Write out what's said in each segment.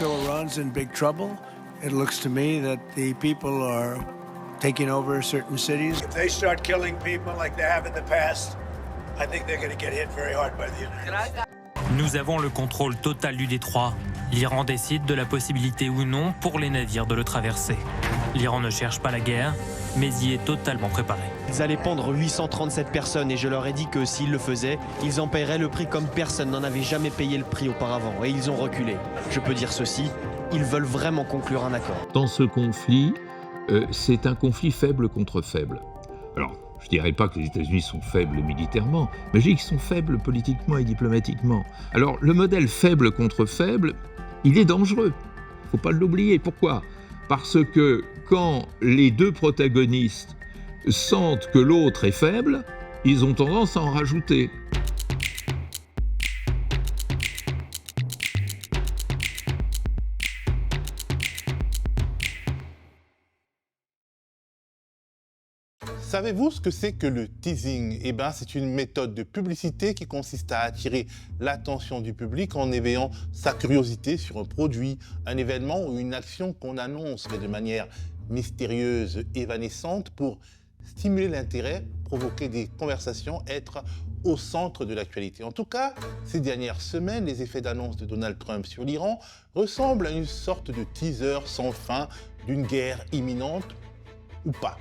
so Iran's in big trouble. It looks to me that the people are taking over certain cities. If they start killing people like they have in the past, I think they're going to get hit very hard by the United States. Nous avons le contrôle total du détroit. L'Iran décide de la possibilité ou non pour les navires de le traverser. L'Iran ne cherche pas la guerre, mais y est totalement préparé. Ils allaient pendre 837 personnes et je leur ai dit que s'ils le faisaient, ils en paieraient le prix comme personne n'en avait jamais payé le prix auparavant. Et ils ont reculé. Je peux dire ceci, ils veulent vraiment conclure un accord. Dans ce conflit, c'est un conflit faible contre faible. Alors, je ne dirais pas que les États-Unis sont faibles militairement, mais je dis qu'ils sont faibles politiquement et diplomatiquement. Alors, le modèle faible contre faible, il est dangereux. Il ne faut pas l'oublier. Pourquoi ? Parce que quand les deux protagonistes sentent que l'autre est faible, ils ont tendance à en rajouter. Savez-vous ce que c'est que le teasing ? Eh bien, c'est une méthode de publicité qui consiste à attirer l'attention du public en éveillant sa curiosité sur un produit, un événement ou une action qu'on annonce, mais de manière mystérieuse, évanescente, pour stimuler l'intérêt, provoquer des conversations, être au centre de l'actualité. En tout cas, ces dernières semaines, les effets d'annonce de Donald Trump sur l'Iran ressemblent à une sorte de teaser sans fin d'une guerre imminente ou pas.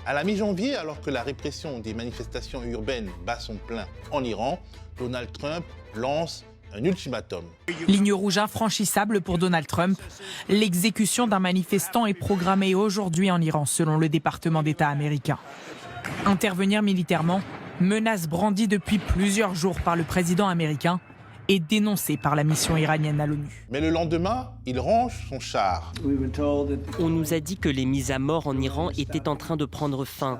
À la mi-janvier, alors que la répression des manifestations urbaines bat son plein en Iran, Donald Trump lance un ultimatum. Ligne rouge infranchissable pour Donald Trump. L'exécution d'un manifestant est programmée aujourd'hui en Iran, selon le département d'État américain. Intervenir militairement, menace brandie depuis plusieurs jours par le président américain et dénoncée par la mission iranienne à l'ONU. Mais le lendemain, il range son char. On nous a dit que les mises à mort en Iran étaient en train de prendre fin.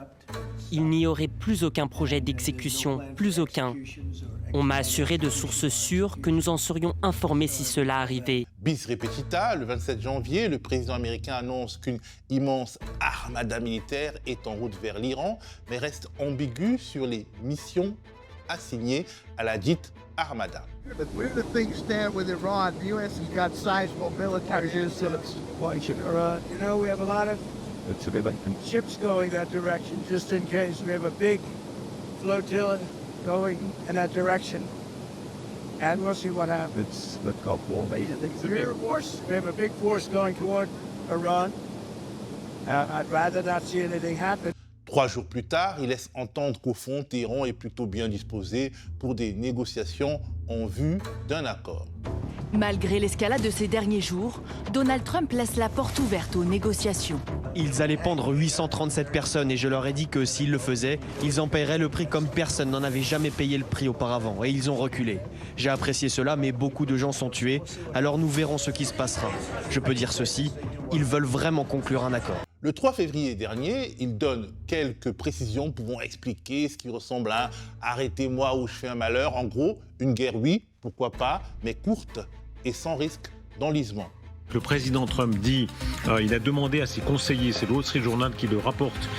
Il n'y aurait plus aucun projet d'exécution, plus aucun. On m'a assuré de sources sûres que nous en serions informés si cela arrivait. Bis repetita, le 27 janvier, le président américain annonce qu'une immense armada militaire est en route vers l'Iran, mais reste ambigu sur les missions assignées à la dite armada. Where do things stand with Iran? The U.S. has got sizable military assets watching Iran. You know, we have a lot of ships going that direction, just in case. We have a big flotilla going in that direction. And we'll see what happens. We have a big force going toward Iran. I'd rather not see anything happen. 3 jours plus tard, il laisse entendre qu'au fond, Téhéran est plutôt bien disposé pour des négociations en vue d'un accord. Malgré l'escalade de ces derniers jours, Donald Trump laisse la porte ouverte aux négociations. Ils allaient pendre 837 personnes et je leur ai dit que s'ils le faisaient, ils en paieraient le prix comme personne n'en avait jamais payé le prix auparavant. Et ils ont reculé. J'ai apprécié cela, mais beaucoup de gens sont tués, alors nous verrons ce qui se passera. Je peux dire ceci, ils veulent vraiment conclure un accord. Le 3 février dernier, il donne quelques précisions pouvant expliquer ce qui ressemble à un « arrêtez-moi ou je fais un malheur ». En gros, une guerre, oui, pourquoi pas, mais courte et sans risque d'enlisement. Le président Trump dit, il a demandé à ses conseillers, c'est le Wall Street Journal qui le rapporte,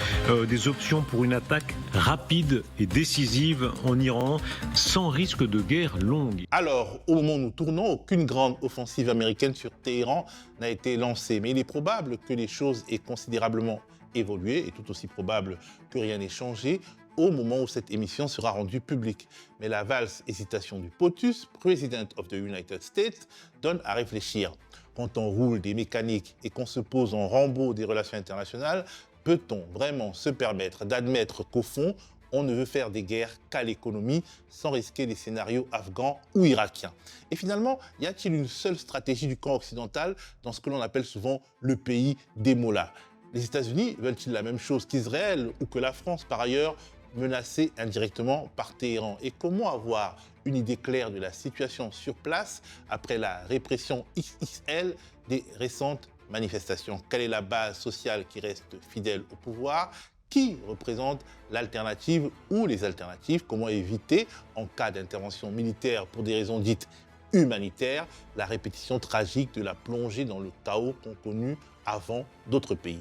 des options pour une attaque rapide et décisive en Iran, sans risque de guerre longue. Alors, au moment où nous tournons, aucune grande offensive américaine sur Téhéran n'a été lancée. Mais il est probable que les choses aient considérablement évolué, et tout aussi probable que rien n'ait changé, au moment où cette émission sera rendue publique. Mais la valse hésitation du POTUS, President of the United States, donne à réfléchir. Quand on roule des mécaniques et qu'on se pose en Rambo des relations internationales, peut-on vraiment se permettre d'admettre qu'au fond, on ne veut faire des guerres qu'à l'économie sans risquer des scénarios afghans ou irakiens? Et finalement, y a-t-il une seule stratégie du camp occidental dans ce que l'on appelle souvent le pays des mollahs? Les États-Unis veulent-ils la même chose qu'Israël ou que la France, par ailleurs, menacée indirectement par Téhéran? Et comment avoir une idée claire de la situation sur place après la répression XXL des récentes manifestations? Quelle est la base sociale qui reste fidèle au pouvoir? Qui représente l'alternative ou les alternatives? Comment éviter, en cas d'intervention militaire pour des raisons dites humanitaires, la répétition tragique de la plongée dans le chaos qu'ont connu avant d'autres pays?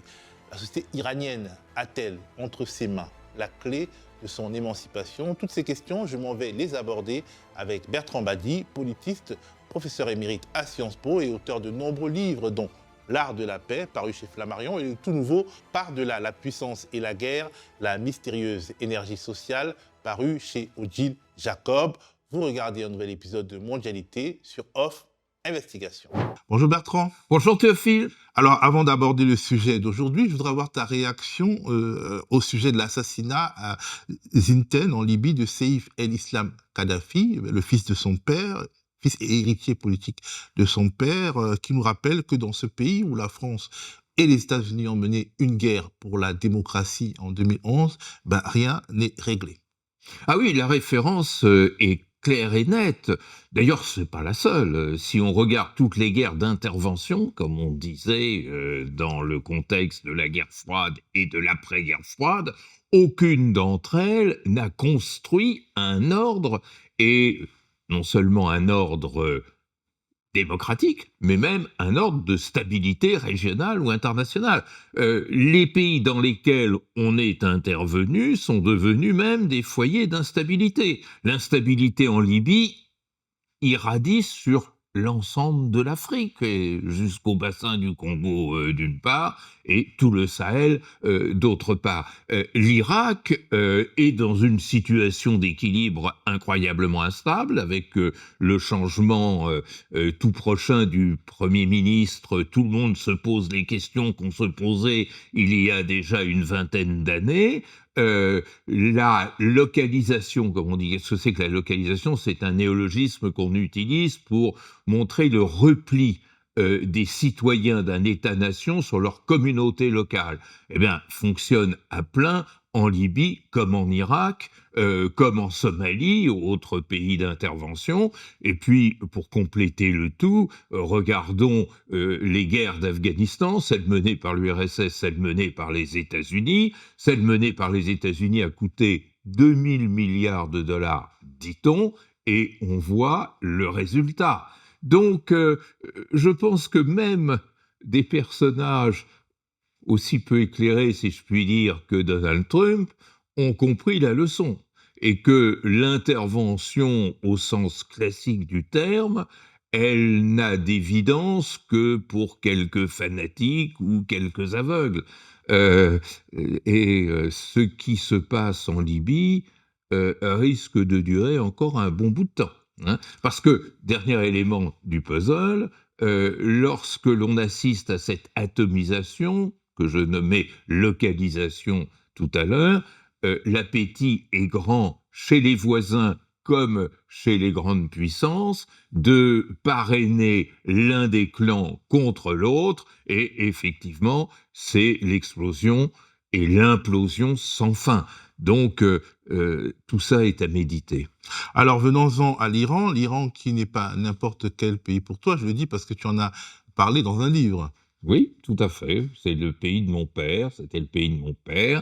La société iranienne a-t-elle entre ses mains la clé de son émancipation? Toutes ces questions, je m'en vais les aborder avec Bertrand Badi, politiste, professeur émérite à Sciences Po et auteur de nombreux livres dont L'art de la paix, paru chez Flammarion, et le tout nouveau Par-delà la puissance et la guerre, la mystérieuse énergie sociale, paru chez Odile Jacob. Vous regardez un nouvel épisode de Mondialité sur Off Investigation. Bonjour Bertrand. Bonjour Théophile. Alors, avant d'aborder le sujet d'aujourd'hui, je voudrais avoir ta réaction au sujet de l'assassinat à Zinten, en Libye, de Seif el-Islam Kadhafi, le fils de son père, fils et héritier politique de son père, qui nous rappelle que dans ce pays où la France et les États-Unis ont mené une guerre pour la démocratie en 2011, rien n'est réglé. Ah oui, la référence est claire et nette. D'ailleurs, c'est pas la seule. Si on regarde toutes les guerres d'intervention, comme on disait dans le contexte de la guerre froide et de l'après-guerre froide, aucune d'entre elles n'a construit un ordre, et non seulement un ordre démocratique, mais même un ordre de stabilité régionale ou internationale. Les pays dans lesquels on est intervenu sont devenus même des foyers d'instabilité. L'instabilité en Libye irradie sur l'ensemble de l'Afrique, jusqu'au bassin du Congo d'une part, et tout le Sahel d'autre part. L'Irak est dans une situation d'équilibre incroyablement instable, avec le changement tout prochain du Premier ministre. Tout le monde se pose les questions qu'on se posait il y a déjà une vingtaine d'années. La localisation, comme on dit, qu'est-ce que c'est que la localisation? C'est un néologisme qu'on utilise pour montrer le repli des citoyens d'un État-nation sur leur communauté locale. Eh bien, fonctionne à plein en Libye comme en Irak, comme en Somalie ou autres pays d'intervention. Et puis, pour compléter le tout, regardons les guerres d'Afghanistan, celle menée par l'URSS, celle menée par les États-Unis. Celle menée par les États-Unis a coûté 2000 milliards de dollars, dit-on, et on voit le résultat. Donc, je pense que même des personnages aussi peu éclairés, si je puis dire, que Donald Trump, ont compris la leçon, et que l'intervention au sens classique du terme, elle n'a d'évidence que pour quelques fanatiques ou quelques aveugles. Ce qui se passe en Libye risque de durer encore un bon bout de temps. Parce que, dernier élément du puzzle, lorsque l'on assiste à cette atomisation, que je nommais localisation tout à l'heure, l'appétit est grand chez les voisins comme chez les grandes puissances de parrainer l'un des clans contre l'autre, et effectivement, c'est l'explosion et l'implosion sans fin. Donc, tout ça est à méditer. Alors, venons-en à l'Iran. L'Iran qui n'est pas n'importe quel pays pour toi, je le dis parce que tu en as parlé dans un livre. Oui, tout à fait. C'est le pays de mon père, c'était le pays de mon père.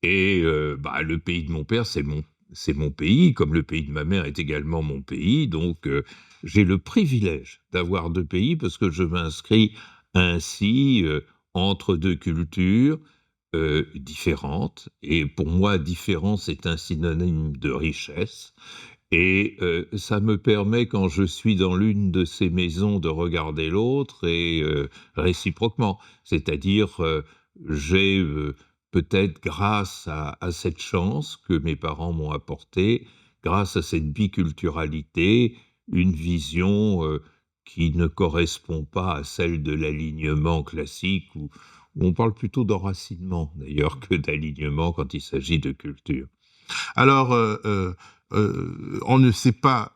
Et le pays de mon père, c'est mon pays, comme le pays de ma mère est également mon pays. Donc, j'ai le privilège d'avoir deux pays parce que je m'inscris ainsi entre deux cultures différentes. Et pour moi, différence est un synonyme de richesse. Et ça me permet, quand je suis dans l'une de ces maisons, de regarder l'autre, et réciproquement. C'est-à-dire, j'ai peut-être, grâce à cette chance que mes parents m'ont apportée, grâce à cette biculturalité, une vision qui ne correspond pas à celle de l'alignement classique, où on parle plutôt d'enracinement, d'ailleurs, que d'alignement quand il s'agit de culture. Alors, on ne sait pas,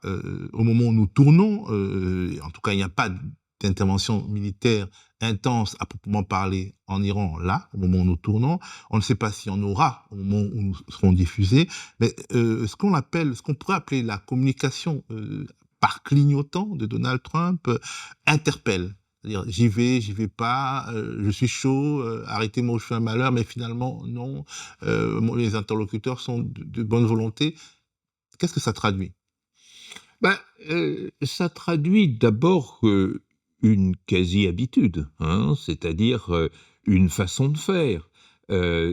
au moment où nous tournons, en tout cas, il n'y a pas d'intervention militaire intense à proprement parler en Iran, là, au moment où nous tournons. On ne sait pas s'il y en aura au moment où nous serons diffusés, mais ce qu'on pourrait appeler la communication par clignotant de Donald Trump interpelle. C'est-à-dire, j'y vais pas, je suis chaud, arrêtez-moi ou je fais un malheur, mais finalement, non, les interlocuteurs sont de bonne volonté. Qu'est-ce que ça traduit? Ça traduit d'abord une quasi-habitude, c'est-à-dire une façon de faire.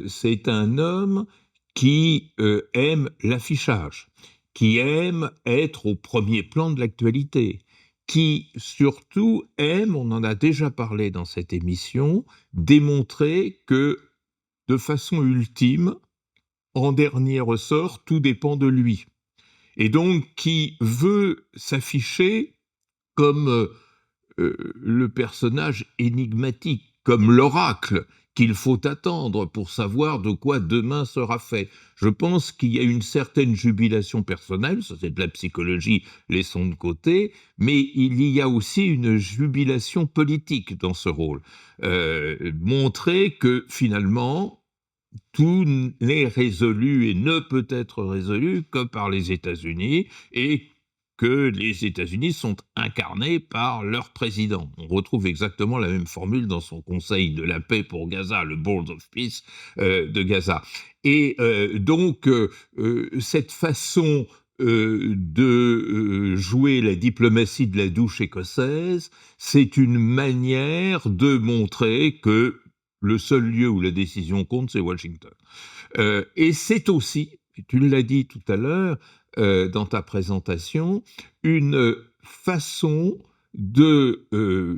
C'est un homme qui aime l'affichage, qui aime être au premier plan de l'actualité, qui surtout aime, on en a déjà parlé dans cette émission, démontrer que de façon ultime, en dernier ressort, tout dépend de lui. Et donc qui veut s'afficher comme le personnage énigmatique, comme l'oracle qu'il faut attendre pour savoir de quoi demain sera fait. Je pense qu'il y a une certaine jubilation personnelle, ça c'est de la psychologie, laissons de côté, mais il y a aussi une jubilation politique dans ce rôle. Montrer que finalement, tout n'est résolu et ne peut être résolu que par les États-Unis et que les États-Unis sont incarnés par leur président. On retrouve exactement la même formule dans son Conseil de la paix pour Gaza, le Board of Peace de Gaza. Et donc, cette façon de jouer la diplomatie de la douche écossaise, c'est une manière de montrer que le seul lieu où la décision compte, c'est Washington. Et c'est aussi, tu l'as dit tout à l'heure, dans ta présentation, une façon de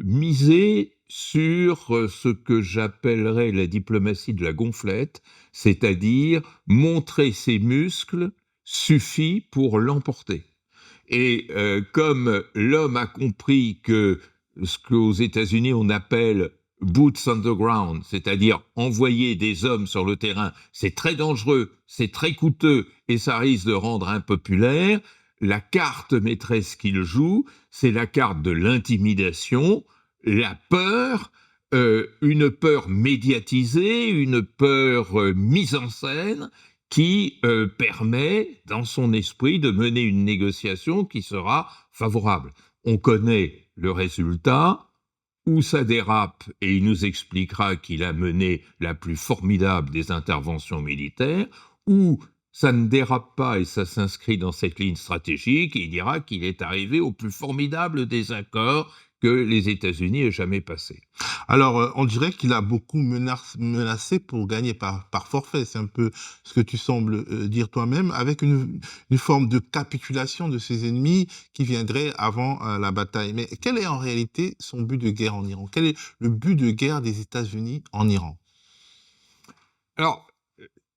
miser sur ce que j'appellerais la diplomatie de la gonflette, c'est-à-dire montrer ses muscles suffit pour l'emporter. Et comme l'homme a compris que ce qu'aux États-Unis on appelle boots on the ground, c'est-à-dire envoyer des hommes sur le terrain, c'est très dangereux, c'est très coûteux et ça risque de rendre impopulaire. La carte maîtresse qu'il joue, c'est la carte de l'intimidation, la peur, une peur médiatisée, une peur mise en scène qui permet, dans son esprit, de mener une négociation qui sera favorable. On connaît le résultat. Où ça dérape, et il nous expliquera qu'il a mené la plus formidable des interventions militaires, où ça ne dérape pas et ça s'inscrit dans cette ligne stratégique, et il dira qu'il est arrivé au plus formidable des accords que les États-Unis aient jamais passé. Alors, on dirait qu'il a beaucoup menacé pour gagner par forfait. C'est un peu ce que tu sembles dire toi-même, avec une forme de capitulation de ses ennemis qui viendrait avant la bataille. Mais quel est en réalité son but de guerre en Iran? Quel est le but de guerre des États-Unis en Iran? Alors,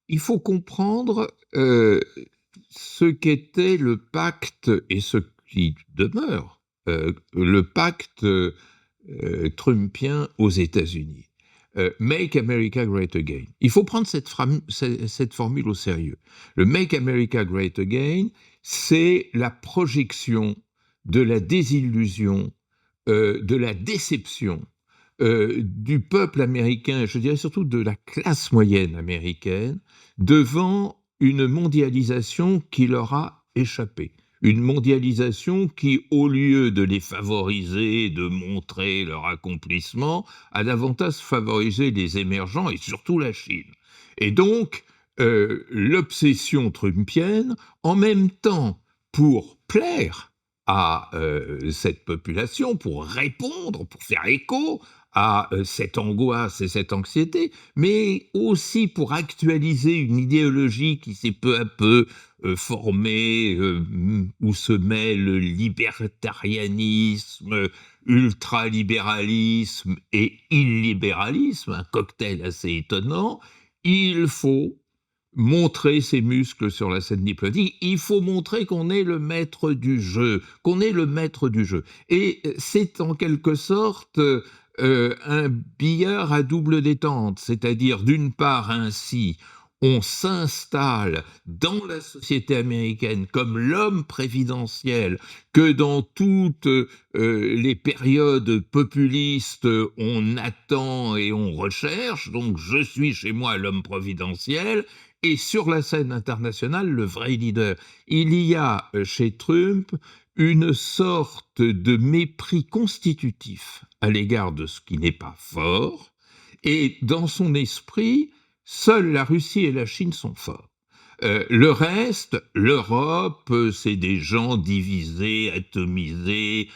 il faut comprendre ce qu'était le pacte et ce qui demeure le pacte trumpien aux États-Unis. Make America Great Again. Il faut prendre cette formule au sérieux. Le Make America Great Again, c'est la projection de la désillusion, de la déception du peuple américain, je dirais surtout de la classe moyenne américaine, devant une mondialisation qui leur a échappé. Une mondialisation qui, au lieu de les favoriser, de montrer leur accomplissement, a davantage favorisé les émergents et surtout la Chine. Et donc, l'obsession trumpienne, en même temps, pour plaire à cette population, pour répondre, pour faire écho à cette angoisse et cette anxiété, mais aussi pour actualiser une idéologie qui s'est peu à peu formée, où se mêle le libertarianisme, ultralibéralisme et illibéralisme, un cocktail assez étonnant. Il faut montrer ses muscles sur la scène diplomatique, il faut montrer qu'on est le maître du jeu, Et c'est en quelque sorte un billard à double détente, c'est-à-dire d'une part ainsi, on s'installe dans la société américaine comme l'homme prévidentiel que dans toutes les périodes populistes on attend et on recherche, donc je suis chez moi l'homme providentiel, et sur la scène internationale le vrai leader. Il y a chez Trump une sorte de mépris constitutif à l'égard de ce qui n'est pas fort, et dans son esprit, seules la Russie et la Chine sont forts. Le reste, l'Europe, c'est des gens divisés, atomisés,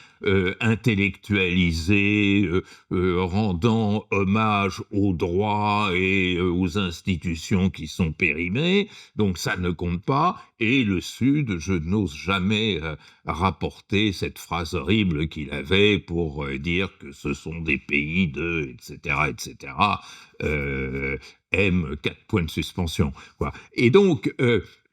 intellectualisés, rendant hommage aux droits et aux institutions qui sont périmées, donc ça ne compte pas. Et le Sud, je n'ose jamais rapporter cette phrase horrible qu'il avait pour dire que ce sont des pays de, etc., etc., M, 4 points de suspension, quoi. Et donc,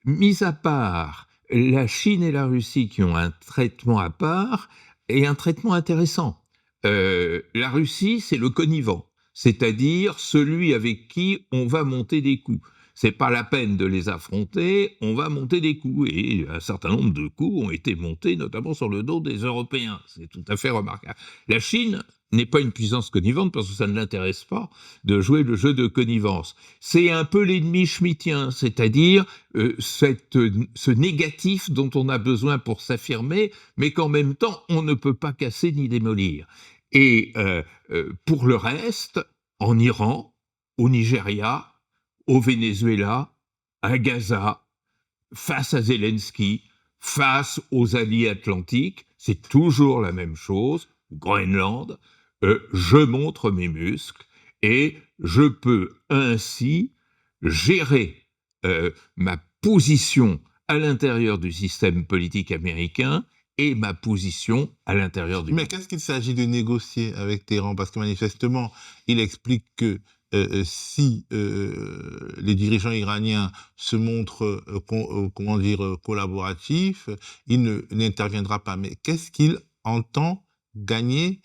mis à part la Chine et la Russie qui ont un traitement à part, et un traitement intéressant. La Russie, c'est le connivant, c'est-à-dire celui avec qui on va monter des coups. C'est pas la peine de les affronter, on va monter des coups. Et un certain nombre de coups ont été montés, notamment sur le dos des Européens. C'est tout à fait remarquable. La Chine n'est pas une puissance connivante parce que ça ne l'intéresse pas de jouer le jeu de connivence. C'est un peu l'ennemi schmittien, c'est-à-dire ce négatif dont on a besoin pour s'affirmer, mais qu'en même temps, on ne peut pas casser ni démolir. Et pour le reste, en Iran, au Nigeria, au Venezuela, à Gaza, face à Zelensky, face aux alliés atlantiques, c'est toujours la même chose, au Groenland, je montre mes muscles et je peux ainsi gérer ma position à l'intérieur du système politique américain et ma position à l'intérieur du... Mais qu'est-ce qu'il s'agit de négocier avec Téhéran? Parce que manifestement, il explique que si les dirigeants iraniens se montrent, collaboratifs, il n'interviendra pas. Mais qu'est-ce qu'il entend gagner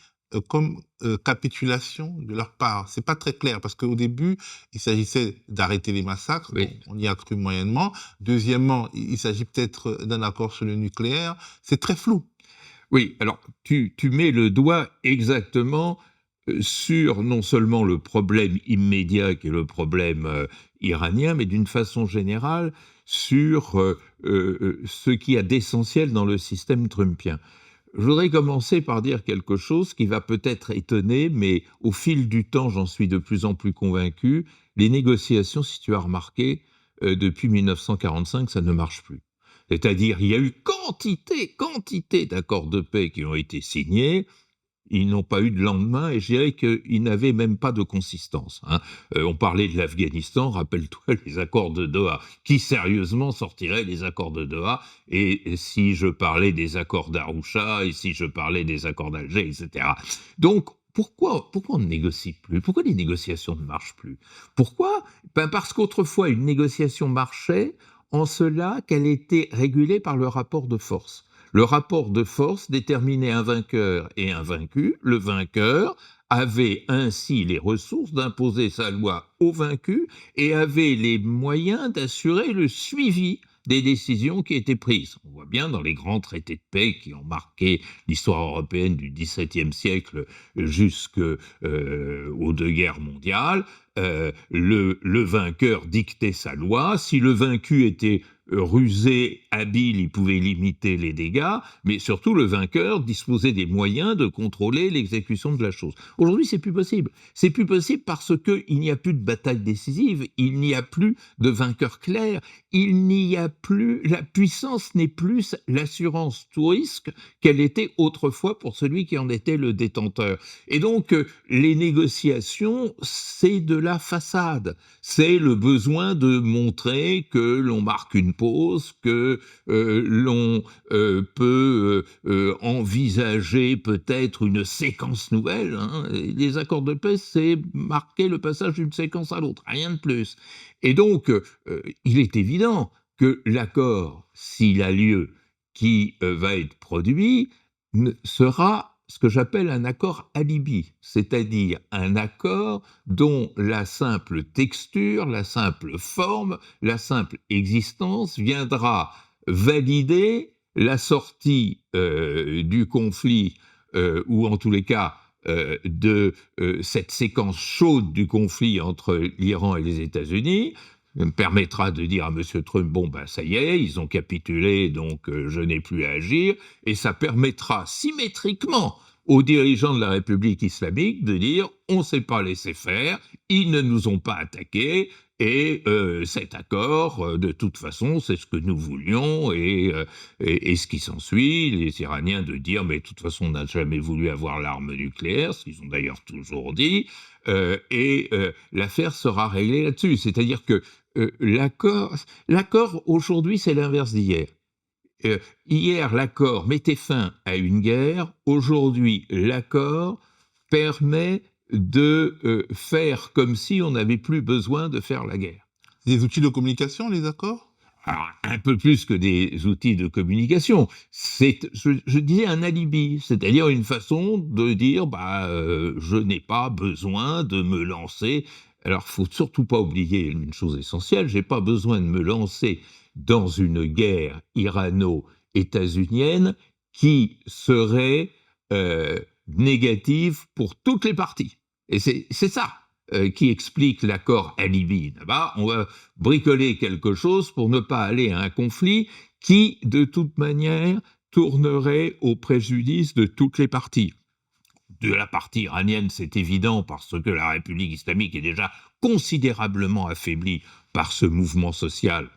comme capitulation de leur part? C'est pas très clair, parce qu'au début, il s'agissait d'arrêter les massacres, oui. On y a cru moyennement. Deuxièmement, il s'agit peut-être d'un accord sur le nucléaire. C'est très flou. Oui, alors tu mets le doigt exactement sur non seulement le problème immédiat qui est le problème iranien, mais d'une façon générale sur ce qu'il y a d'essentiel dans le système trumpien. Je voudrais commencer par dire quelque chose qui va peut-être étonner, mais au fil du temps, j'en suis de plus en plus convaincu, les négociations, si tu as remarqué, depuis 1945, ça ne marche plus. C'est-à-dire, il y a eu quantité d'accords de paix qui ont été signés, ils n'ont pas eu de lendemain, et je dirais qu'ils n'avaient même pas de consistance. Hein. On parlait de l'Afghanistan, rappelle-toi les accords de Doha. Qui sérieusement sortirait les accords de Doha? Et si je parlais des accords d'Arusha, et si je parlais des accords d'Alger, etc. Donc, pourquoi on ne négocie plus? Pourquoi les négociations ne marchent plus? Pourquoi? Parce qu'autrefois, une négociation marchait en cela qu'elle était régulée par le rapport de force. Le rapport de force déterminait un vainqueur et un vaincu. Le vainqueur avait ainsi les ressources d'imposer sa loi au vaincu et avait les moyens d'assurer le suivi des décisions qui étaient prises. On voit bien dans les grands traités de paix qui ont marqué l'histoire européenne du XVIIe siècle jusqu'aux deux guerres mondiales, le vainqueur dictait sa loi. Si le vaincu était rusé, habile, il pouvait limiter les dégâts, mais surtout le vainqueur disposait des moyens de contrôler l'exécution de la chose. Aujourd'hui, c'est plus possible. C'est plus possible parce qu'il n'y a plus de bataille décisive, il n'y a plus de vainqueur clair, il n'y a plus, la puissance n'est plus l'assurance tout risque qu'elle était autrefois pour celui qui en était le détenteur. Et donc, les négociations, c'est de la façade. C'est le besoin de montrer que l'on marque une pause, que l'on peut envisager peut-être une séquence nouvelle. Hein. Les accords de paix, c'est marquer le passage d'une séquence à l'autre, rien de plus. Et donc, il est évident que l'accord, s'il a lieu, qui va être produit, sera ce que j'appelle un accord alibi, c'est-à-dire un accord dont la simple texture, la simple forme, la simple existence viendra valider la sortie du conflit, ou en tous les cas de cette séquence chaude du conflit entre l'Iran et les États-Unis, me permettra de dire à M. Trump, bon ben ça y est, ils ont capitulé, donc je n'ai plus à agir, et ça permettra symétriquement aux dirigeants de la République islamique de dire, on ne s'est pas laissé faire, ils ne nous ont pas attaqués, Et cet accord, de toute façon, c'est ce que nous voulions, et ce qui s'ensuit, les Iraniens de dire, mais de toute façon, on n'a jamais voulu avoir l'arme nucléaire, ce qu'ils ont d'ailleurs toujours dit, et l'affaire sera réglée là-dessus. C'est-à-dire que l'accord aujourd'hui, c'est l'inverse d'hier. Hier, l'accord mettait fin à une guerre. Aujourd'hui, l'accord permet de faire comme si on n'avait plus besoin de faire la guerre. Des outils de communication, les accords ? Alors, un peu plus que des outils de communication. C'est, je disais, un alibi, c'est-à-dire une façon de dire je n'ai pas besoin de me lancer. Alors, faut surtout pas oublier une chose essentielle, j'ai pas besoin de me lancer dans une guerre irano-états-unienne qui serait négative pour toutes les parties. Et c'est ça qui explique l'accord alibi. Là-bas, on va bricoler quelque chose pour ne pas aller à un conflit qui, de toute manière, tournerait au préjudice de toutes les parties. De la partie iranienne, c'est évident, parce que la République islamique est déjà considérablement affaiblie par ce mouvement social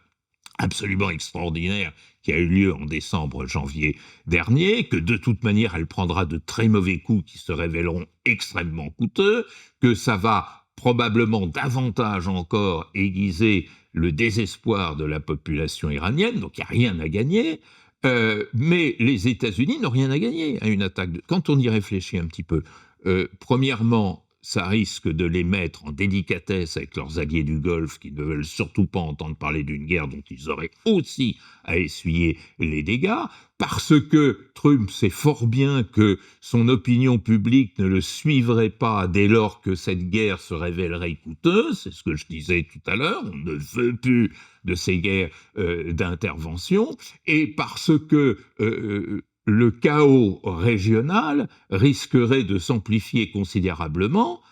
absolument extraordinaire qui a eu lieu en décembre-janvier dernier, que de toute manière elle prendra de très mauvais coups qui se révéleront extrêmement coûteux, que ça va probablement davantage encore aiguiser le désespoir de la population iranienne, donc il n'y a rien à gagner, mais les États-Unis n'ont rien à gagner à une attaque. Quand on y réfléchit un petit peu, premièrement, ça risque de les mettre en délicatesse avec leurs alliés du Golfe qui ne veulent surtout pas entendre parler d'une guerre dont ils auraient aussi à essuyer les dégâts, parce que Trump sait fort bien que son opinion publique ne le suivrait pas dès lors que cette guerre se révélerait coûteuse, c'est ce que je disais tout à l'heure, on ne veut plus de ces guerres d'intervention, et parce que le chaos régional risquerait de s'amplifier considérablement,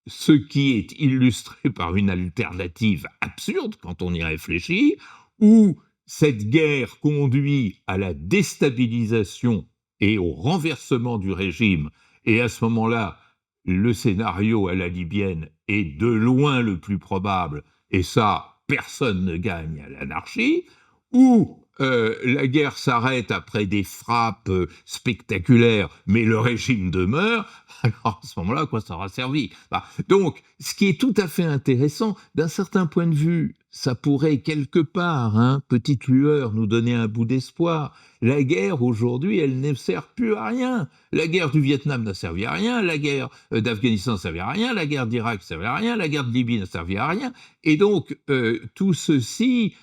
ce qui est illustré par une alternative absurde quand on y réfléchit, où cette guerre conduit à la déstabilisation et au renversement du régime, et à ce moment-là, le scénario à la libyenne est de loin le plus probable, et ça, personne ne gagne à l'anarchie, ou la guerre s'arrête après des frappes spectaculaires, mais le régime demeure, alors à ce moment-là, à quoi ça aura servi ? Donc, ce qui est tout à fait intéressant, d'un certain point de vue, ça pourrait quelque part, petite lueur, nous donner un bout d'espoir. La guerre, aujourd'hui, elle ne sert plus à rien. La guerre du Vietnam n'a servi à rien, la guerre d'Afghanistan n'a servi à rien, la guerre d'Irak n'a servi à rien, la guerre de Libye n'a servi à rien. Et donc, tout ceci...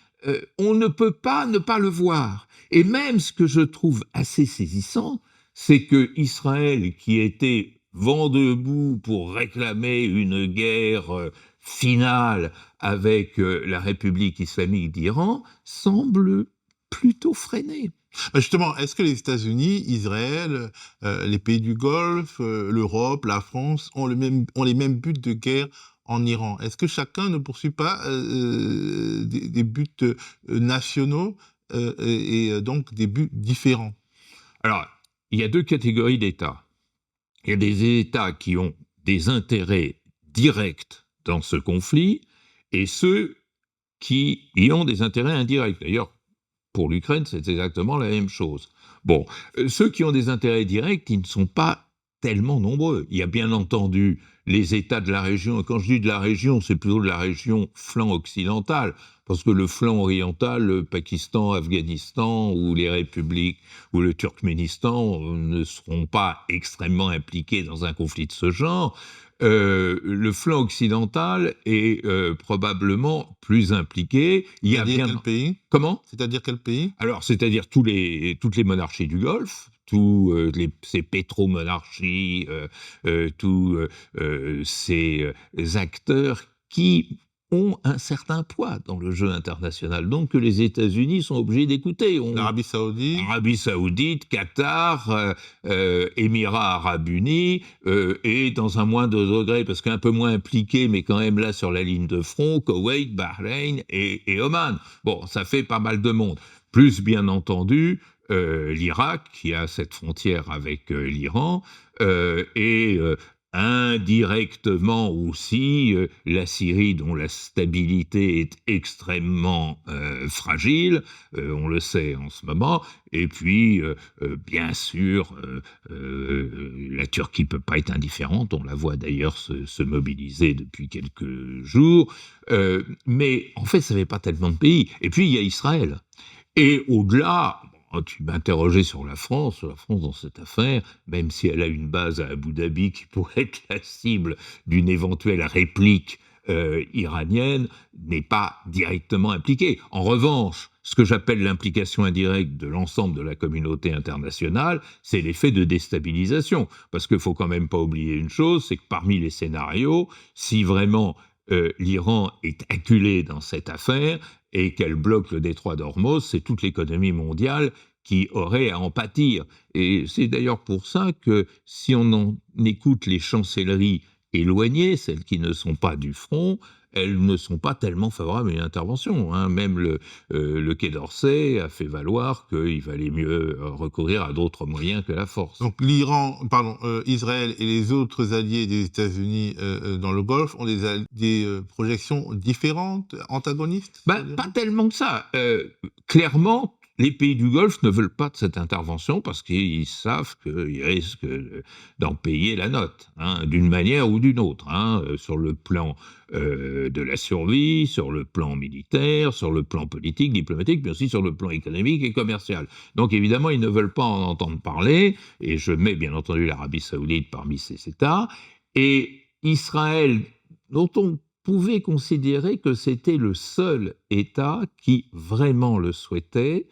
on ne peut pas ne pas le voir. Et même ce que je trouve assez saisissant, c'est que Israël, qui était vent debout pour réclamer une guerre finale avec la République islamique d'Iran, semble plutôt freiné. Justement, est-ce que les États-Unis, Israël, les pays du Golfe, l'Europe, la France ont les mêmes buts de guerre en Iran? Est-ce que chacun ne poursuit pas des buts nationaux et donc des buts différents? Alors, il y a deux catégories d'États. Il y a des États qui ont des intérêts directs dans ce conflit et ceux qui y ont des intérêts indirects. D'ailleurs, pour l'Ukraine, c'est exactement la même chose. Bon, ceux qui ont des intérêts directs, ils ne sont pas tellement nombreux. Il y a bien entendu les États de la région, et quand je dis de la région, c'est plutôt de la région flanc occidental, parce que le flanc oriental, le Pakistan, Afghanistan, ou les républiques, ou le Turkménistan, ne seront pas extrêmement impliqués dans un conflit de ce genre. Le flanc occidental est probablement plus impliqué. C'est-à-dire quel pays ? Comment ? C'est-à-dire quel pays ? Alors, c'est-à-dire toutes les monarchies du Golfe, ces pétromonarchies, tous ces acteurs qui ont un certain poids dans le jeu international, donc que les États-Unis sont obligés d'écouter. L'Arabie Saoudite. Arabie Saoudite, Qatar, Émirats Arabes Unis, et dans un moindre degré, parce qu'un peu moins impliqué, mais quand même là sur la ligne de front, Koweït, Bahreïn et Oman. Bon, ça fait pas mal de monde. Plus, bien entendu, l'Irak, qui a cette frontière avec l'Iran, et indirectement aussi la Syrie, dont la stabilité est extrêmement fragile, on le sait en ce moment, et puis bien sûr la Turquie ne peut pas être indifférente, on la voit d'ailleurs se mobiliser depuis quelques jours, mais en fait ça ne fait pas tellement de pays. Et puis il y a Israël. Et au-delà, tu m'interrogeais sur la France dans cette affaire, même si elle a une base à Abu Dhabi qui pourrait être la cible d'une éventuelle réplique iranienne, n'est pas directement impliquée. En revanche, ce que j'appelle l'implication indirecte de l'ensemble de la communauté internationale, c'est l'effet de déstabilisation. Parce qu'il ne faut quand même pas oublier une chose, c'est que parmi les scénarios, si vraiment l'Iran est acculé dans cette affaire et qu'elle bloque le détroit d'Ormuz, c'est toute l'économie mondiale qui aurait à en pâtir. Et c'est d'ailleurs pour ça que si on en écoute les chancelleries éloignées, celles qui ne sont pas du front, elles ne sont pas tellement favorables à une intervention. Même le Quai d'Orsay a fait valoir qu'il valait mieux recourir à d'autres moyens que la force. Donc Israël et les autres alliés des États-Unis dans le Golfe ont des projections différentes, antagonistes? Pas tellement que ça. Clairement, les pays du Golfe ne veulent pas de cette intervention parce qu'ils savent qu'ils risquent d'en payer la note, d'une manière ou d'une autre, sur le plan de la survie, sur le plan militaire, sur le plan politique, diplomatique, mais aussi sur le plan économique et commercial. Donc évidemment, ils ne veulent pas en entendre parler, et je mets bien entendu l'Arabie Saoudite parmi ces États, et Israël, dont on pouvait considérer que c'était le seul État qui vraiment le souhaitait,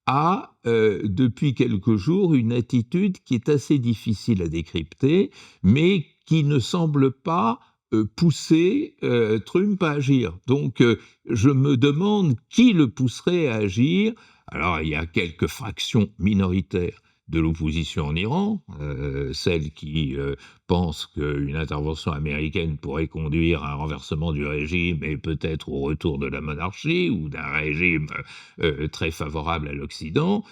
a, depuis quelques jours, une attitude qui est assez difficile à décrypter, mais qui ne semble pas pousser Trump à agir. Donc, je me demande qui le pousserait à agir. Alors, il y a quelques fractions minoritaires de l'opposition en Iran, celles qui pensent qu'une intervention américaine pourrait conduire à un renversement du régime et peut-être au retour de la monarchie ou d'un régime très favorable à l'Occident.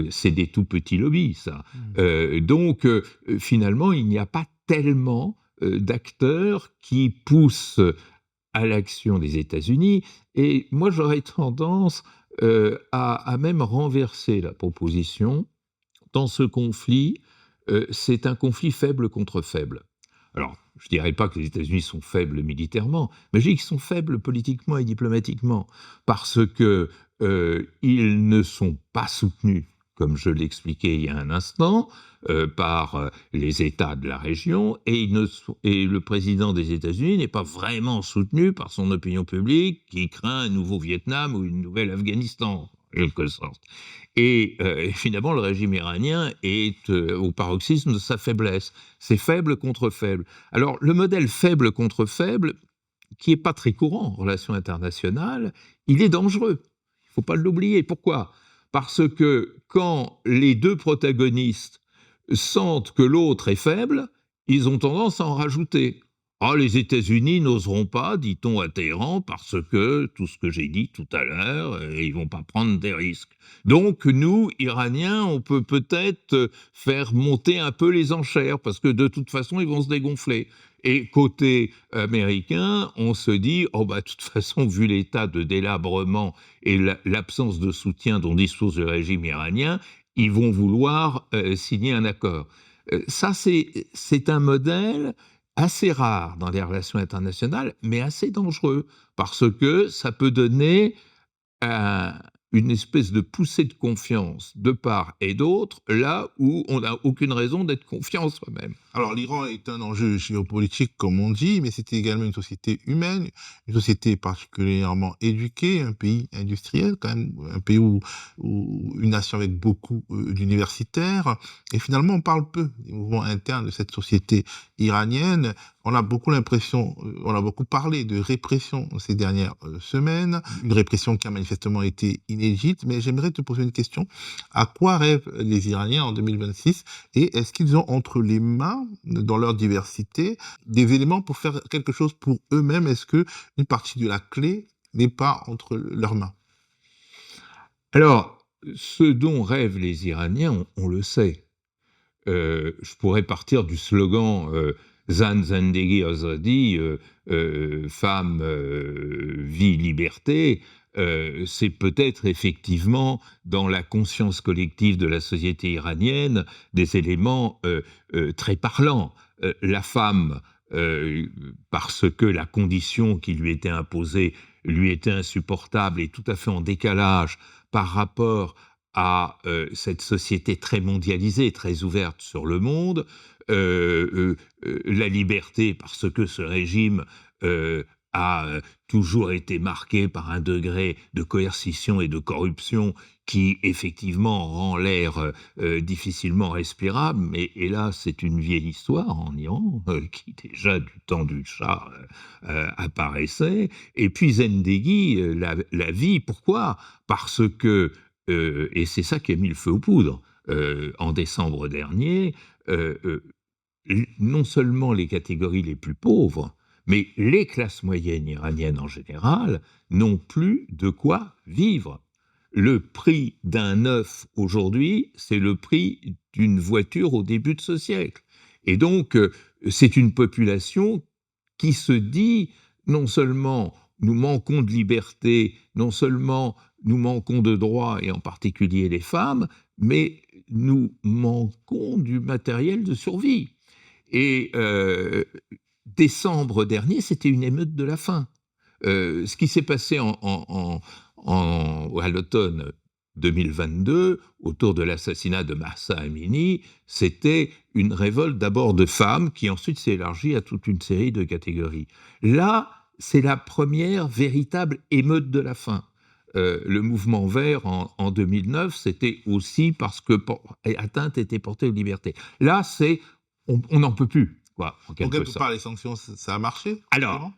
C'est des tout petits lobbies, ça. Donc, finalement, il n'y a pas tellement d'acteurs qui poussent à l'action des États-Unis. Et moi, j'aurais tendance à même renverser la proposition. Dans ce conflit, c'est un conflit faible contre faible. Alors, je ne dirais pas que les États-Unis sont faibles militairement, mais je dis qu'ils sont faibles politiquement et diplomatiquement, parce qu'ils ne sont pas soutenus, comme je l'expliquais il y a un instant, par les États de la région, et le président des États-Unis n'est pas vraiment soutenu par son opinion publique qui craint un nouveau Vietnam ou une nouvelle Afghanistan, en quelque sorte. Et finalement, le régime iranien est au paroxysme de sa faiblesse. C'est faible contre faible. Alors, le modèle faible contre faible, qui n'est pas très courant en relations internationales, il est dangereux. Il ne faut pas l'oublier. Pourquoi ? Parce que quand les deux protagonistes sentent que l'autre est faible, ils ont tendance à en rajouter. Ah, les États-Unis n'oseront pas, dit-on à Téhéran, parce que tout ce que j'ai dit tout à l'heure, ils vont pas prendre des risques. Donc nous, Iraniens, on peut peut-être faire monter un peu les enchères, parce que de toute façon, ils vont se dégonfler. Et côté américain, on se dit, de toute façon, vu l'état de délabrement et l'absence de soutien dont dispose le régime iranien, ils vont vouloir signer un accord. Ça, c'est un modèle assez rare dans les relations internationales, mais assez dangereux, parce que ça peut donner une espèce de poussée de confiance de part et d'autre, là où on n'a aucune raison d'être confiant en soi-même. Alors l'Iran est un enjeu géopolitique, comme on dit, mais c'est également une société humaine, une société particulièrement éduquée, un pays industriel quand même, un pays où une nation avec beaucoup d'universitaires. Et finalement, on parle peu des mouvements internes de cette société iranienne. On a beaucoup l'impression, on a beaucoup parlé de répression ces dernières semaines, une répression qui a manifestement été inédite, mais j'aimerais te poser une question. À quoi rêvent les Iraniens en 2026 et est-ce qu'ils ont entre les mains, dans leur diversité, des éléments pour faire quelque chose pour eux-mêmes? Est-ce qu'une partie de la clé n'est pas entre leurs mains? Alors, ce dont rêvent les Iraniens, on le sait. Je pourrais partir du slogan Zan Zendegi Azadi, femme, vie, liberté, c'est peut-être effectivement dans la conscience collective de la société iranienne des éléments très parlants. La femme, parce que la condition qui lui était imposée lui était insupportable et tout à fait en décalage par rapport à cette société très mondialisée, très ouverte sur le monde, la liberté parce que ce régime a toujours été marqué par un degré de coercition et de corruption qui effectivement rend l'air difficilement respirable, mais hélas c'est une vieille histoire en Iran qui déjà du temps du Shah apparaissait. Et puis Zendegi, la vie, pourquoi ? Parce que, et c'est ça qui a mis le feu aux poudres, en décembre dernier, non seulement les catégories les plus pauvres, mais les classes moyennes iraniennes en général n'ont plus de quoi vivre. Le prix d'un œuf aujourd'hui, c'est le prix d'une voiture au début de ce siècle. Et donc, c'est une population qui se dit, non seulement nous manquons de liberté, non seulement nous manquons de droits, et en particulier les femmes, mais nous manquons du matériel de survie. Et décembre dernier, c'était une émeute de la faim. Ce qui s'est passé à l'automne 2022, autour de l'assassinat de Mahsa Amini, c'était une révolte d'abord de femmes qui ensuite s'est élargie à toute une série de catégories. Là, c'est la première véritable émeute de la faim. Le mouvement vert en 2009, c'était aussi parce que atteinte était portée aux libertés. Là, c'est on n'en peut plus, quoi, en quelque sorte. Donc, par les sanctions, ça a marché? Alors,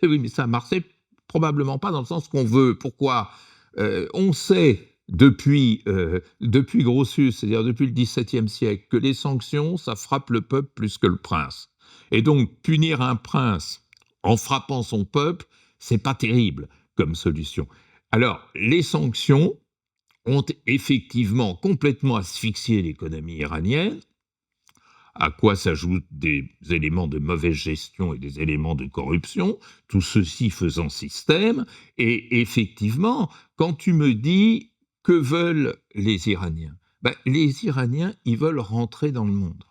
oui, mais ça a marché probablement pas dans le sens qu'on veut. Pourquoi ? On sait depuis Grotius, c'est-à-dire depuis le XVIIe siècle, que les sanctions, ça frappe le peuple plus que le prince. Et donc, punir un prince en frappant son peuple, c'est pas terrible comme solution. Alors, les sanctions ont effectivement complètement asphyxié l'économie iranienne, à quoi s'ajoutent des éléments de mauvaise gestion et des éléments de corruption, tout ceci faisant système. Et effectivement, quand tu me dis que veulent les Iraniens, les Iraniens, ils veulent rentrer dans le monde,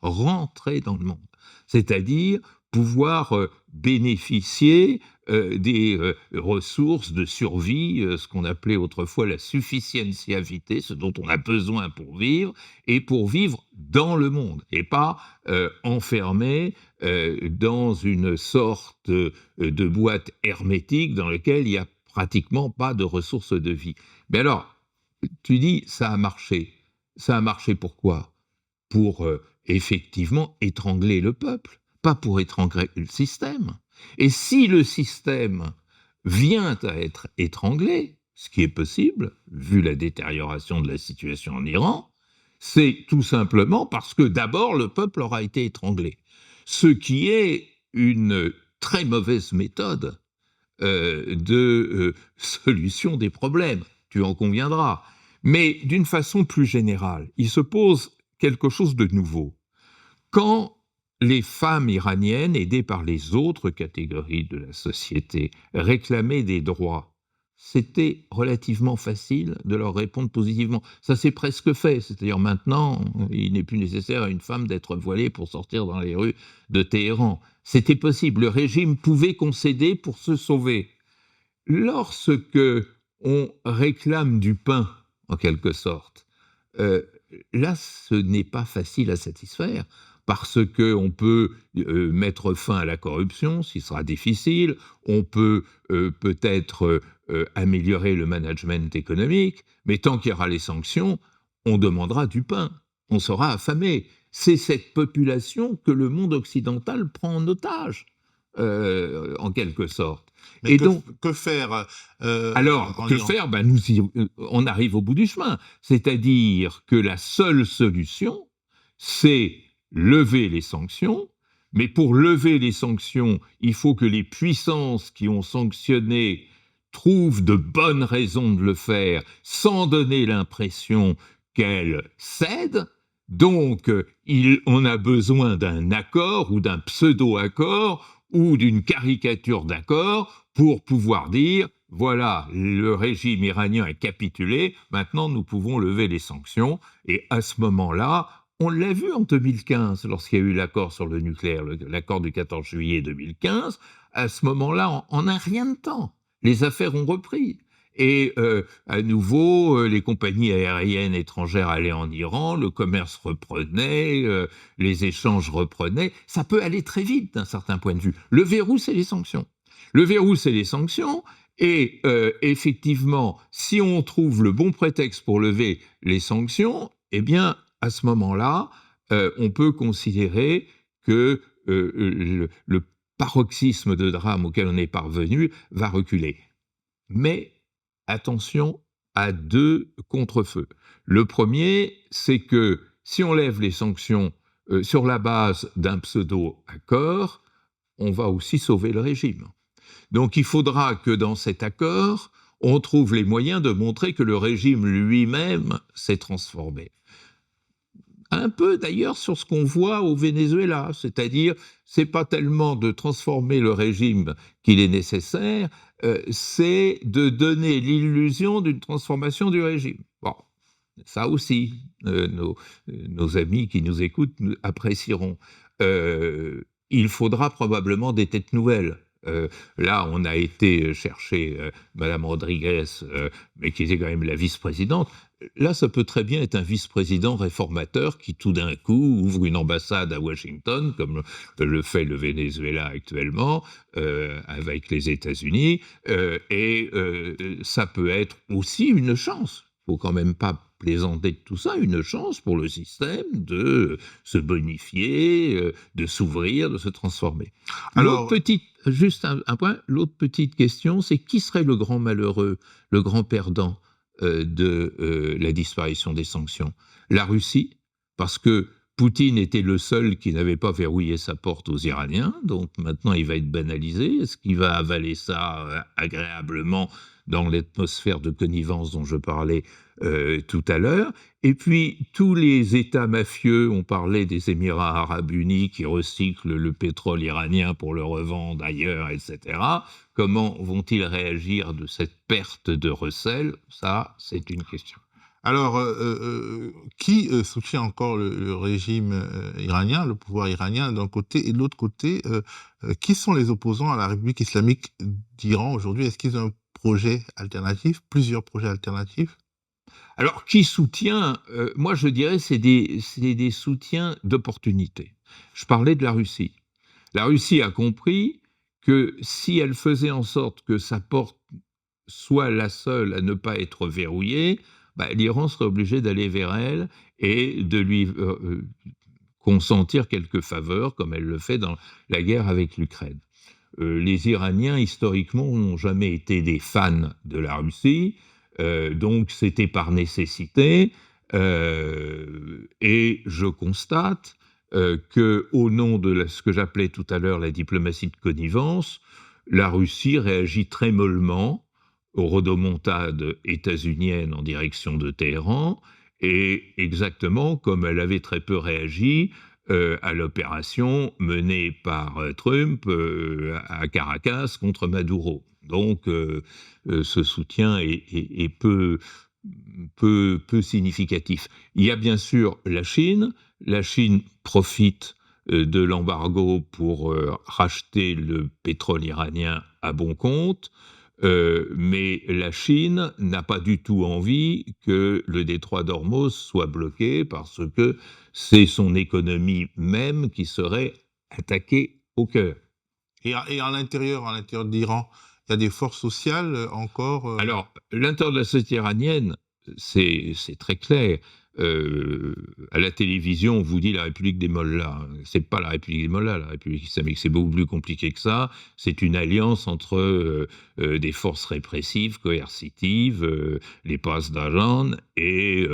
c'est-à-dire pouvoir bénéficier des ressources de survie, ce qu'on appelait autrefois la sufficientialité, ce dont on a besoin pour vivre, et pour vivre dans le monde, et pas enfermé dans une sorte de boîte hermétique dans laquelle il n'y a pratiquement pas de ressources de vie. Mais alors, tu dis, ça a marché. Ça a marché pourquoi ? Pour effectivement étrangler le peuple, pas pour étrangler le système. Et si le système vient à être étranglé, ce qui est possible, vu la détérioration de la situation en Iran, c'est tout simplement parce que d'abord le peuple aura été étranglé. Ce qui est une très mauvaise méthode de solution des problèmes, tu en conviendras. Mais d'une façon plus générale, il se pose quelque chose de nouveau. Quand les femmes iraniennes, aidées par les autres catégories de la société, réclamaient des droits, c'était relativement facile de leur répondre positivement. Ça s'est presque fait, c'est-à-dire maintenant, il n'est plus nécessaire à une femme d'être voilée pour sortir dans les rues de Téhéran. C'était possible, le régime pouvait concéder pour se sauver. Lorsque on réclame du pain, en quelque sorte, là, ce n'est pas facile à satisfaire, parce qu'on peut mettre fin à la corruption, ce qui sera difficile, on peut peut-être améliorer le management économique, mais tant qu'il y aura les sanctions, on demandera du pain, on sera affamé. C'est cette population que le monde occidental prend en otage, en quelque sorte. Mais que faire Alors, que faire ? On arrive au bout du chemin. C'est-à-dire que la seule solution, c'est lever les sanctions, mais pour lever les sanctions, il faut que les puissances qui ont sanctionné trouvent de bonnes raisons de le faire sans donner l'impression qu'elles cèdent. Donc, on a besoin d'un accord ou d'un pseudo-accord ou d'une caricature d'accord pour pouvoir dire « Voilà, le régime iranien a capitulé, maintenant nous pouvons lever les sanctions ». Et à ce moment-là, on l'a vu en 2015, lorsqu'il y a eu l'accord sur le nucléaire, l'accord du 14 juillet 2015, à ce moment-là, en un rien de temps, les affaires ont repris. Et à nouveau, les compagnies aériennes étrangères allaient en Iran, le commerce reprenait, les échanges reprenaient. Ça peut aller très vite d'un certain point de vue. Le verrou, c'est les sanctions. Le verrou, c'est les sanctions. Et effectivement, si on trouve le bon prétexte pour lever les sanctions, eh bien, à ce moment-là, on peut considérer que le paroxysme de drame auquel on est parvenu va reculer. Mais attention à 2 contre-feux. Le premier, c'est que si on lève les sanctions sur la base d'un pseudo-accord, on va aussi sauver le régime. Donc il faudra que dans cet accord, on trouve les moyens de montrer que le régime lui-même s'est transformé. Un peu d'ailleurs sur ce qu'on voit au Venezuela, c'est-à-dire c'est pas tellement de transformer le régime qu'il est nécessaire, c'est de donner l'illusion d'une transformation du régime. Bon, ça aussi, nos amis qui nous écoutent apprécieront. Il faudra probablement des têtes nouvelles. Là, on a été chercher Madame Rodriguez, mais qui était quand même la vice-présidente. Là, ça peut très bien être un vice-président réformateur qui, tout d'un coup, ouvre une ambassade à Washington, comme le fait le Venezuela actuellement, avec les États-Unis, et ça peut être aussi une chance. Il ne faut quand même pas plaisanter de tout ça, une chance pour le système de se bonifier, de s'ouvrir, de se transformer. Alors, juste un point, l'autre petite question, c'est qui serait le grand malheureux, le grand perdant de la disparition des sanctions? La Russie, parce que Poutine était le seul qui n'avait pas verrouillé sa porte aux Iraniens, donc maintenant il va être banalisé. Est-ce qu'il va avaler ça agréablement dans l'atmosphère de connivence dont je parlais tout à l'heure? Et puis tous les États mafieux, on parlait des Émirats arabes unis qui recyclent le pétrole iranien pour le revendre ailleurs, etc. Comment vont-ils réagir de cette perte de recel? Ça, c'est une question. Alors, qui soutient encore le régime iranien, le pouvoir iranien d'un côté, et de l'autre côté, qui sont les opposants à la République islamique d'Iran aujourd'hui? Est-ce qu'ils ont un projet alternatif, plusieurs projets alternatifs? Alors, qui soutient? Moi, je dirais c'est des soutiens d'opportunité. Je parlais de la Russie. La Russie a compris que si elle faisait en sorte que sa porte soit la seule à ne pas être verrouillée, l'Iran serait obligé d'aller vers elle et de lui consentir quelques faveurs, comme elle le fait dans la guerre avec l'Ukraine. Les Iraniens, historiquement, n'ont jamais été des fans de la Russie, donc c'était par nécessité, et je constate qu'au nom de ce que j'appelais tout à l'heure la diplomatie de connivence, la Russie réagit très mollement aux rodomontades états-uniennes en direction de Téhéran, et exactement comme elle avait très peu réagi à l'opération menée par Trump à Caracas contre Maduro. Donc ce soutien est peu significatif. Il y a bien sûr la Chine. La Chine profite de l'embargo pour racheter le pétrole iranien à bon compte. Mais la Chine n'a pas du tout envie que le détroit d'Ormuz soit bloqué parce que c'est son économie même qui serait attaquée au cœur. Et à l'intérieur d'Iran, il y a des forces sociales encore Alors, l'intérieur de la société iranienne, c'est très clair. À la télévision, on vous dit la République des Mollahs. C'est pas la République des Mollahs, la République islamique. C'est beaucoup plus compliqué que ça. C'est une alliance entre des forces répressives, coercitives, les Pasdaran et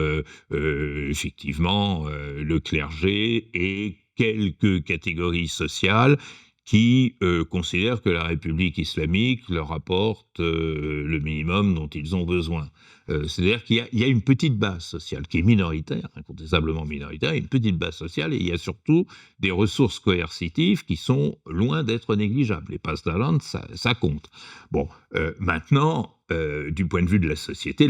effectivement le clergé et quelques catégories sociales qui considèrent que la République islamique leur apporte le minimum dont ils ont besoin. C'est-à-dire qu'il y a une petite base sociale qui est minoritaire, incontestablement minoritaire, une petite base sociale, et il y a surtout des ressources coercitives qui sont loin d'être négligeables. Les pass talents, ça compte. Bon, maintenant, du point de vue de la société,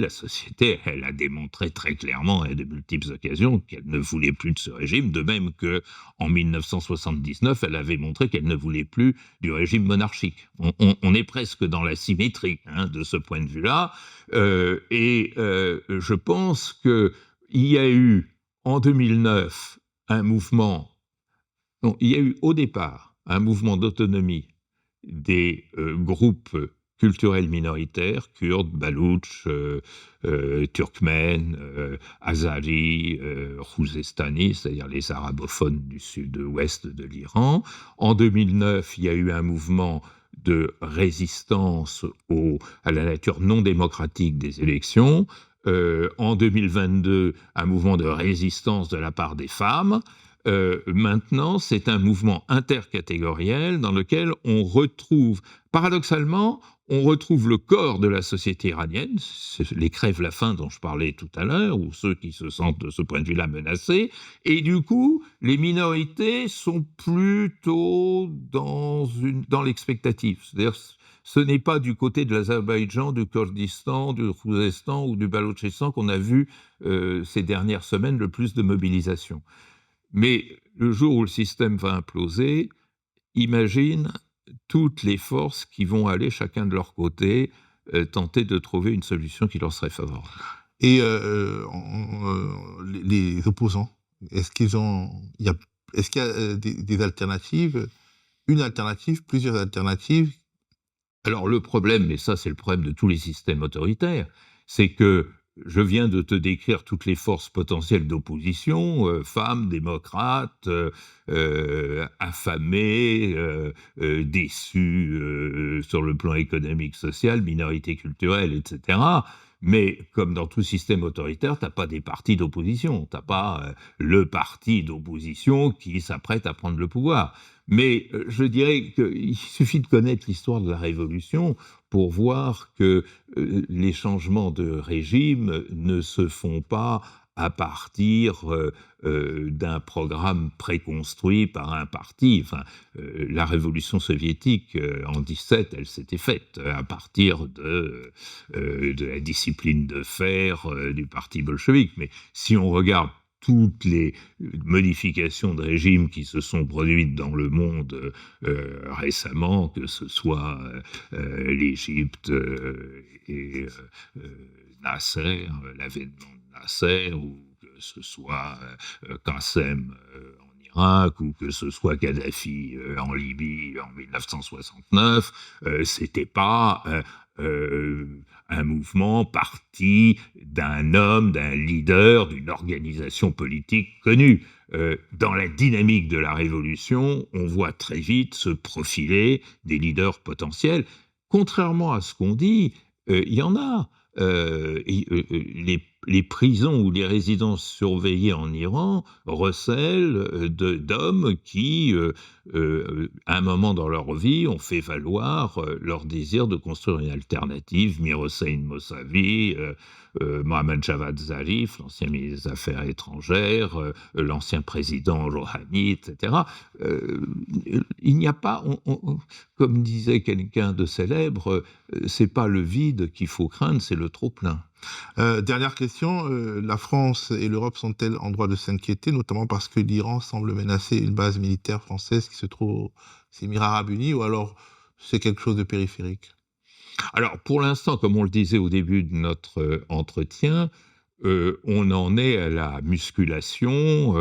elle a démontré très clairement à de multiples occasions qu'elle ne voulait plus de ce régime, de même qu'en 1979, elle avait montré qu'elle ne voulait plus du régime monarchique. On est presque dans la symétrie de ce point de vue-là, et je pense qu'il y a eu en 2009 un mouvement, il y a eu au départ un mouvement d'autonomie des groupes culturels minoritaires, kurdes, baloutches, turkmènes, azaris, khouzestanis, c'est-à-dire les arabophones du sud-ouest de l'Iran. En 2009, il y a eu un mouvement de résistance à la nature non démocratique des élections. En 2022, un mouvement de résistance de la part des femmes. Maintenant, c'est un mouvement intercatégoriel dans lequel on retrouve, paradoxalement, le corps de la société iranienne, les crèves-la-faim dont je parlais tout à l'heure, ou ceux qui se sentent de ce point de vue-là menacés, et du coup, les minorités sont plutôt dans l'expectative. C'est-à-dire, ce n'est pas du côté de l'Azerbaïdjan, du Kurdistan, du Khouzestan ou du Baloutchistan qu'on a vu ces dernières semaines le plus de mobilisation. Mais le jour où le système va imploser, imagine toutes les forces qui vont aller chacun de leur côté tenter de trouver une solution qui leur serait favorable. Et les opposants, est-ce qu'il y a des alternatives, une alternative, plusieurs alternatives? Alors le problème, mais ça c'est le problème de tous les systèmes autoritaires, c'est que je viens de te décrire toutes les forces potentielles d'opposition, femmes, démocrates, affamés, déçus sur le plan économique, social, minorités culturelles, etc. Mais comme dans tout système autoritaire, tu n'as pas des partis d'opposition, tu n'as pas le parti d'opposition qui s'apprête à prendre le pouvoir. Mais je dirais qu'il suffit de connaître l'histoire de la Révolution pour voir que les changements de régime ne se font pas à partir d'un programme préconstruit par un parti. Enfin, la révolution soviétique en 17, elle s'était faite à partir de la discipline de fer du parti bolchevique. Mais si on regarde toutes les modifications de régime qui se sont produites dans le monde récemment, que ce soit l'Égypte et Nasser, l'avènement de Nasser, ou que ce soit Qassem en Irak, ou que ce soit Kadhafi en Libye en 1969, c'était pas un mouvement parti d'un homme, d'un leader, d'une organisation politique connue. Dans la dynamique de la Révolution, on voit très vite se profiler des leaders potentiels. Contrairement à ce qu'on dit, il y en a. Les prisons ou les résidences surveillées en Iran recèlent d'hommes qui, à un moment dans leur vie, ont fait valoir leur désir de construire une alternative. Mir Hossein Mossavi, Mohammad Javad Zarif, l'ancien ministre des Affaires étrangères, l'ancien président Rouhani, etc. Il n'y a pas, comme disait quelqu'un de célèbre, c'est pas le vide qu'il faut craindre, c'est le trop-plein. Dernière question, la France et l'Europe sont-elles en droit de s'inquiéter, notamment parce que l'Iran semble menacer une base militaire française qui se trouve aux Émirats arabes unis, ou alors c'est quelque chose de périphérique? Alors, pour l'instant, comme on le disait au début de notre entretien, on en est à la musculation,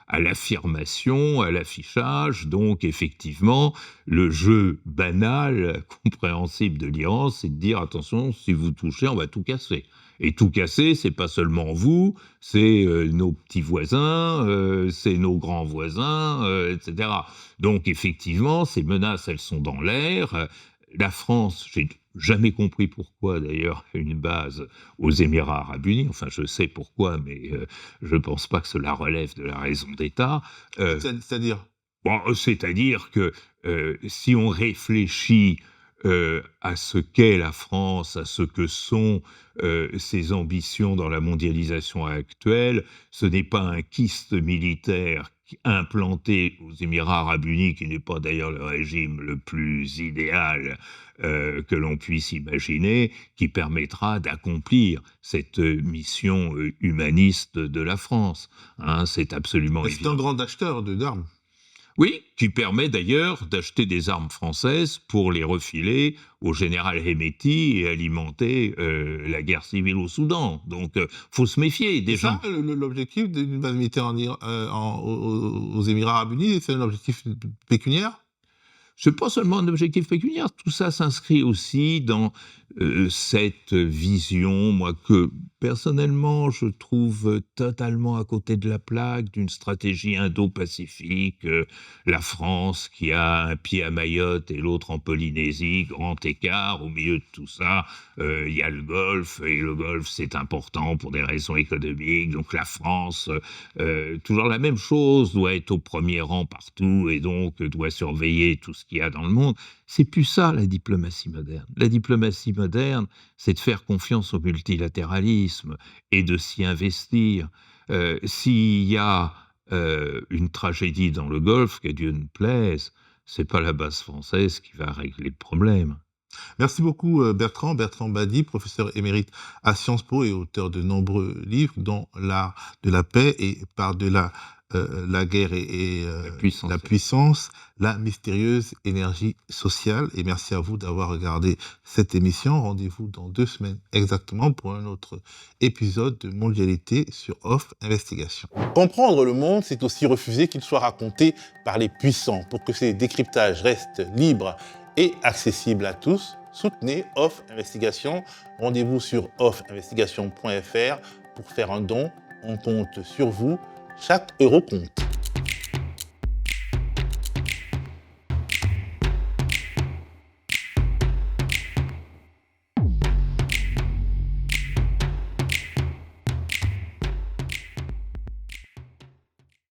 à l'affirmation, à l'affichage. Donc, effectivement, le jeu banal, compréhensible de l'Iran, c'est de dire, attention, si vous touchez, on va tout casser. Et tout casser, c'est pas seulement vous, c'est nos petits voisins, c'est nos grands voisins, etc. Donc, effectivement, ces menaces, elles sont dans l'air. La France, j'ai jamais compris pourquoi, d'ailleurs, une base aux Émirats arabes unis. Enfin, je sais pourquoi, mais je ne pense pas que cela relève de la raison d'État. C'est-à-dire C'est-à-dire que si on réfléchit à ce qu'est la France, à ce que sont ses ambitions dans la mondialisation actuelle. Ce n'est pas un kyste militaire implanté aux Émirats arabes unis, qui n'est pas d'ailleurs le régime le plus idéal que l'on puisse imaginer, qui permettra d'accomplir cette mission humaniste de la France. Hein, c'est absolument évident. C'est un grand acheteur d'armes. Oui, qui permet d'ailleurs d'acheter des armes françaises pour les refiler au général Hemeti et alimenter la guerre civile au Soudan. Donc, faut se méfier déjà. C'est ça l'objectif d'une base militaire aux Émirats arabes unis, c'est un objectif pécuniaire? C'est pas seulement un objectif pécuniaire, tout ça s'inscrit aussi dans cette vision, moi, que personnellement je trouve totalement à côté de la plaque d'une stratégie indo-pacifique. La France qui a un pied à Mayotte et l'autre en Polynésie, grand écart, au milieu de tout ça, il y a le Golfe, et le Golfe c'est important pour des raisons économiques, donc la France, toujours la même chose, doit être au premier rang partout et donc doit surveiller tout ce qu'il y a dans le monde. C'est plus ça la diplomatie moderne. La diplomatie moderne, c'est de faire confiance au multilatéralisme et de s'y investir. S'il y a une tragédie dans le Golfe, que Dieu ne plaise, c'est pas la base française qui va régler le problème. Merci beaucoup Bertrand Badi, professeur émérite à Sciences Po et auteur de nombreux livres, dont L'art de la paix et Par-delà la guerre et la puissance, la mystérieuse énergie sociale. Et merci à vous d'avoir regardé cette émission. Rendez-vous dans 2 semaines exactement pour un autre épisode de Mondialité sur Off Investigation. Comprendre le monde, c'est aussi refuser qu'il soit raconté par les puissants. Pour que ces décryptages restent libres et accessibles à tous, soutenez Off Investigation. Rendez-vous sur offinvestigation.fr pour faire un don. On compte sur vous. Chaque euro compte.